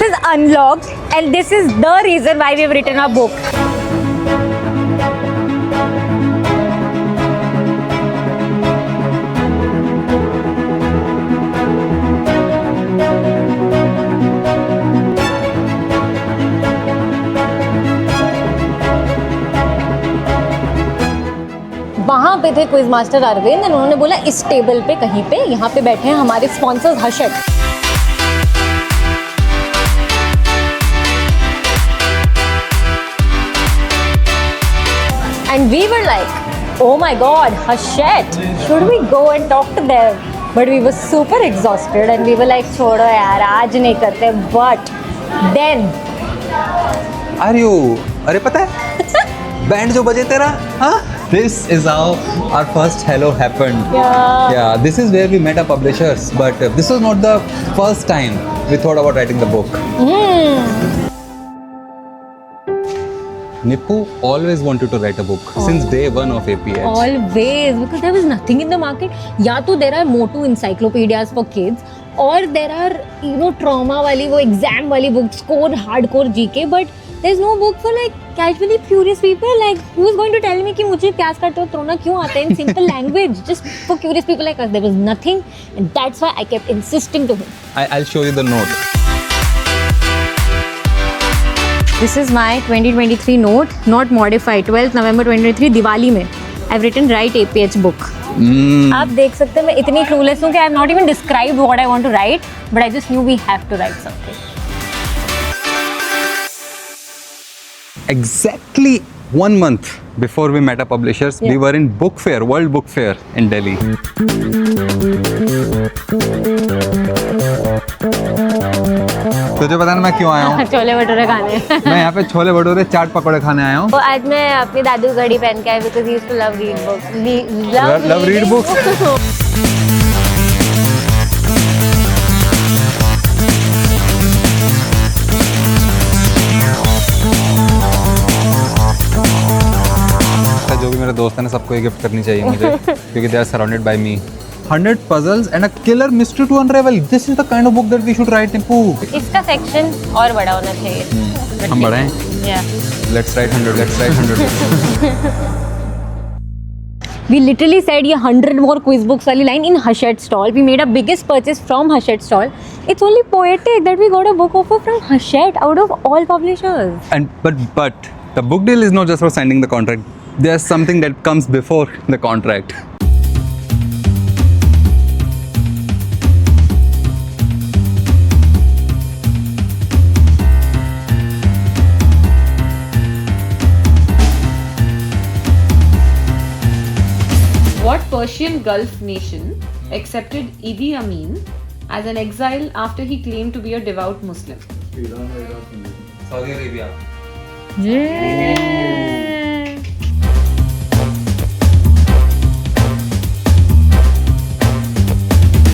This is unlocked, and this is the reason why we have written our book. वहाँ पे थे quiz master Arvind, उन्होंने बोला इस टेबल पे कहीं पे यहाँ पे बैठे हैं हमारे sponsors Harshad. And we were like, oh my god, Harshad, should we go and talk to them? But we were super exhausted and we were like, छोड़ो यार आज नहीं करते. But then अरे पता है बैंड जो बजे तेरा, हाँ? This is how our first hello happened. Yeah, this is where we met our publishers. But this was not the first time we thought about writing the book. Nippu always wanted to write a book since day one of APH. Always, because there was nothing in the market. या तो there are Motu encyclopedias for kids, or there are trauma वाली वो exam वाली books, core hardcore GK, but there's no book for like casually curious people. Like who is going to tell me कि मुझे प्यास काटते हो रोना क्यों आता है in simple language? Just for curious people like us, there was nothing, and that's why I kept insisting to him. I'll show you the note. This is my 2023 note, not modified. 12th November 2023 Diwali में I've written write APH book. आप देख सकते हैं मैं इतनी clueless हूँ कि I have not even described what I want to write, but I just knew we have to write something. Exactly 1 month before we met our publishers, we were in book fair, World Book Fair in Delhi. तुझे पता ना मैं क्यों आया हूँ? छोले भटूरे खाने। मैं यहाँ पे छोले भटूरे चाट पकौड़े खाने आया हूँ। तो आज मैं अपनी दादू घड़ी पहन के आई because he used to love read books. Love read books. जो भी मेरे दोस्त हैं ना सबको ये गिफ्ट करनी चाहिए मुझे क्योंकि they are surrounded by me. 100 puzzles and a killer mystery to unravel. This is the kind of book that we should write, Nippu. इसका सेक्शन और बड़ा होना चाहिए. हम बड़े हैं. Yeah. Let's write 100. Let's write 100. We literally said ये 100 more quiz books वाली line in Harshad stall. We made our biggest purchase from Harshad stall. It's only poetic that we got a book offer from Harshad out of all publishers. And but the book deal is not just for signing the contract. There's something that comes before the contract. What Persian Gulf nation accepted Idi Amin as an exile after he claimed to be a devout Muslim? Saudi Arabia. Yeah.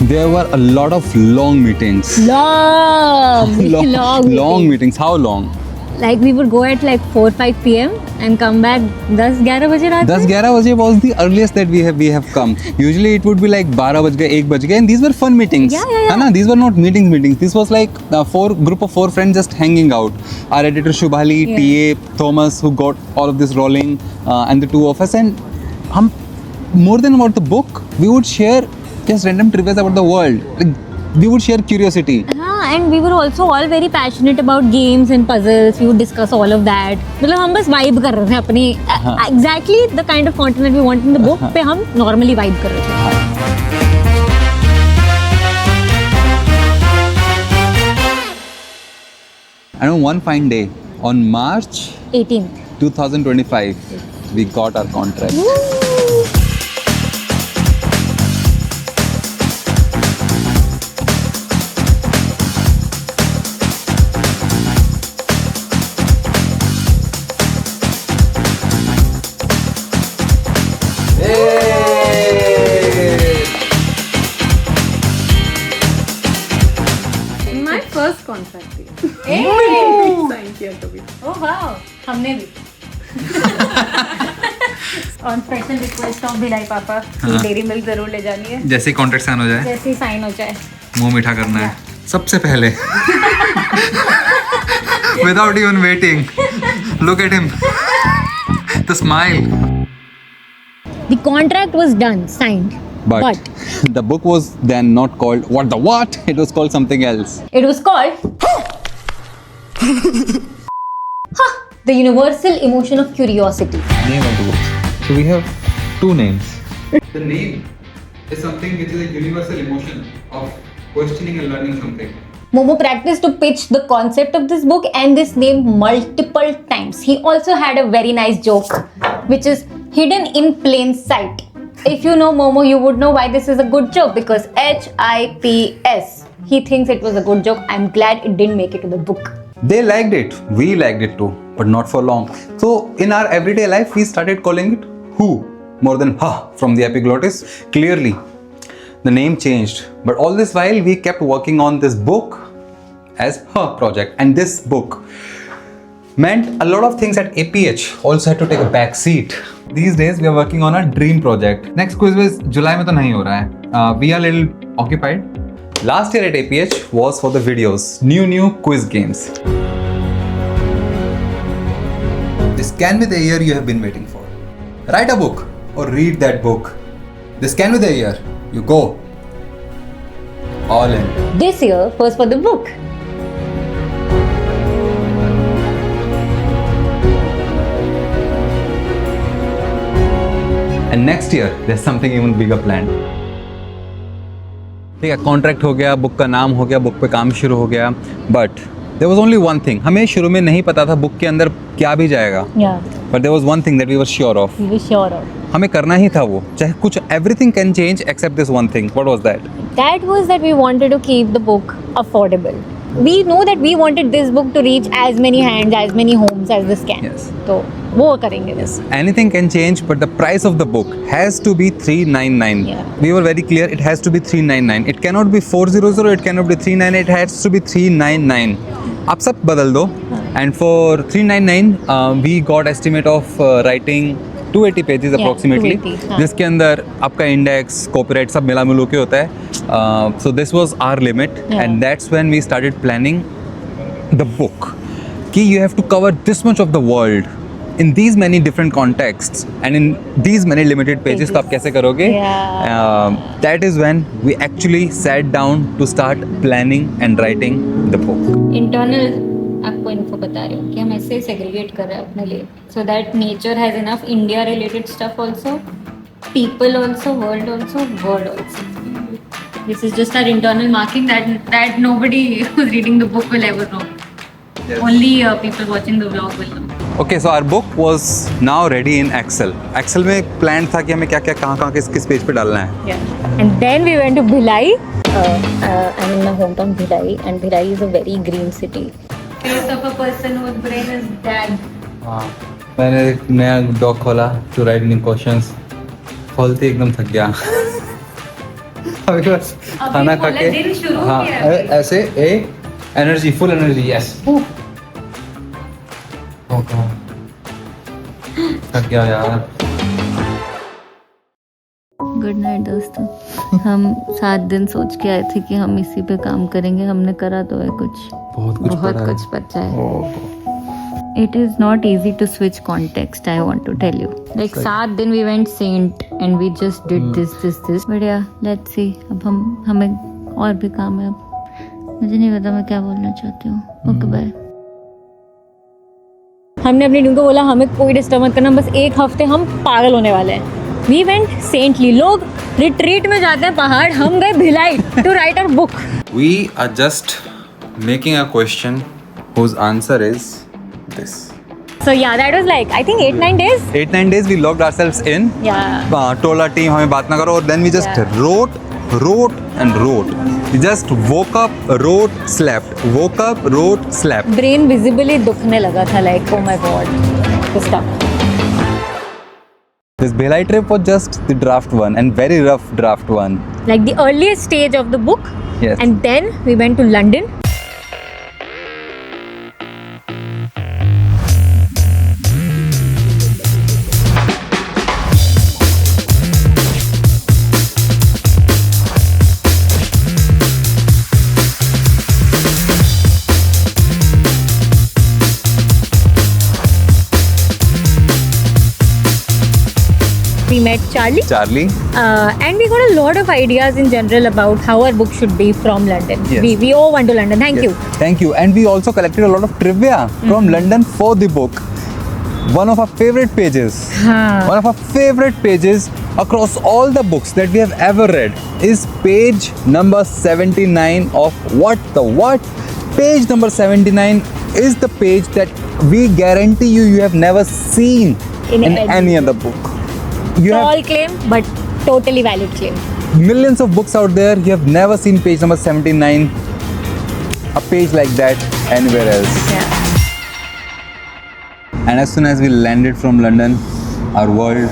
There were a lot of long meetings. Long meetings. How long? Like we would go at like 4-5 p.m. and come back 10-11 बजे रात में. 10-11 बजे was the earliest that we have come. Usually it would be like 12 बज गए 1 बज गए and these were fun meetings. Yeah. है ना? These were not meetings. This was like group of 4 friends just hanging out. Our editor Shubhali, TA, Thomas who got all of this rolling and the two of us, and हम more than about the book we would share just random trivia about the world. Like, we would share curiosity. And we were also all very passionate about games and puzzles. We would discuss all of that. मतलब हम बस vibe कर रहे थे अपनी exactly the kind of content that we want in the book पे हम normally vibe कर रहे थे. And on one fine day, on March 18th. 2025, we got our contract. My first contract. Sign किया कभी. Oh wow, हमने भी. On special request of Bhilai पापा कि डेयरी मिल्क जरूर ले जानी है. जैसे ही कॉन्ट्रैक्ट साइन हो जाए, जैसे ही साइन हो जाए. मुंह मीठा करना है. सबसे पहले without even waiting. Look at him. The smile. The contract was done, signed. But the book was then not called What the What? It was called something else. It was called The Universal Emotion of Curiosity. Name of the book. So we have two names. The name is something which is a universal emotion of questioning and learning something. Momo practiced to pitch the concept of this book and this name multiple times. He also had a very nice joke, which is hidden in plain sight. If you know Momo, you would know why this is a good joke, because HIPS. He thinks it was a good joke. I'm glad it didn't make it to the book. They liked it. We liked it too, but not for long. So in our everyday life, we started calling it Who more than Ha from the epiglottis. Clearly, the name changed. But all this while, we kept working on this book as her project. And this book meant a lot of things at APH also had to take a back seat. These days, we are working on a dream project. Next quiz was July में तो नहीं हो रहा है. We are a little occupied. Last year at APH was for the videos, new quiz games. This can be the year you have been waiting for. Write a book or read that book. This can be the year you go all in. This year was for the book. And next year, there's something even bigger planned. ठीक है, contract हो गया, book का नाम हो गया, book पे काम शुरू हो गया. But there was only one thing. हमें शुरू में नहीं पता था बुक के अंदर क्या भी जाएगा. Yeah, but there was one thing that we were sure of. we were sure of. हमें करना ही था वो, चाहे कुछ everything can change except this one thing. What was that? That was that we wanted to keep the book affordable. We know that we wanted this book to reach as many hands, as many homes as this can. Yes. तो वो करेंगे this. Anything can change, but the price of the book has to be 399. Yeah. We were very clear, it has to be 399. It cannot be 400, it cannot be 399, it has to be 399. आप सब बदल दो. And for 399, we got estimate of writing 280 pages Yeah, approximately. 280, हाँ. जिसके अंदर आपका index, copyright सब मिला मिलू के होता है. So this was our limit, Yeah. and that's when we started planning the book. कि you have to cover this much of the world in these many different contexts and in these many limited pages. तो आप कैसे करोगे? Yeah. That is when we actually sat down to start planning and writing the book. Internal आपको info बता रही हूँ कि हम ऐसे सेग्रीगेट कर रहे हैं अपने लिए, so that nature has enough India related stuff also, people also, world also, word also. This is just our internal marking that nobody who's reading the book will ever know. Yes. Only people watching the vlog will know. Okay, so our book was now ready in Excel. Excel में एक plan था कि हमें क्या क्या कहाँ किस page पे डालना है. Yeah. And then we went to Bhilai. I'm in my hometown Bhilai, and Bhilai is a very green city. Face of a person whose brain is dead. हाँ, मैंने एक नया डॉग खोला to write new questions. खोलते एकदम थक गया. अभी बस खाना खा खोला, दिन के शुरू हाँ किया अभी. ऐसे एनर्जी फुल एनर्जी. यस. थक गया यार. गुड नाइट दोस्तों. हम 7 दिन सोच के आए थे कि हम इसी पे काम करेंगे. हमने करा तो है कुछ, बहुत कुछ पड़ा है. कुछ बचा है. It is not easy to switch context, I want to tell you. Like 7 दिन we went saint and we just did this. But yeah, let's see. अब हमें और भी काम है. अब मुझे नहीं पता मैं क्या बोलना चाहती हूँ. Okay bye. हमने अपनी टीम को बोला हमें कोई डिस्टर्ब मत करना, बस एक हफ्ते हम पागल होने वाले हैं. We went saintly. लोग रिट्रीट में जाते हैं पहाड़, हम गए Bhilai to write our book. We are just making a question whose answer is this. So yeah, that was like I think 8-9 days. 8-9 days we locked ourselves in. Yeah. Told our team हमें बात ना करो, और then we just Yeah. wrote and wrote. We just woke up, wrote, slept. Woke up, wrote, slept. Brain visibly दुखने लगा था, like oh my god, this stuff. This Bhilai trip was just the draft one, and very rough draft one. Like the earliest stage of the book. Yes. And then we went to London. met Charlie. Charlie. And we got a lot of ideas in general about how our book should be from London. Yes. We owe one to London. Thank you. Thank you. And we also collected a lot of trivia from London for the book. One of our favorite pages. One of our favorite pages across all the books that we have ever read is page number 79 of What the What? Page number 79 is the page that we guarantee you have never seen In any other book. You Tall have claim, but totally valid claim. millions of books out there. You have never seen page number 79, a page like that anywhere else. Yeah. And as soon as we landed from London, our world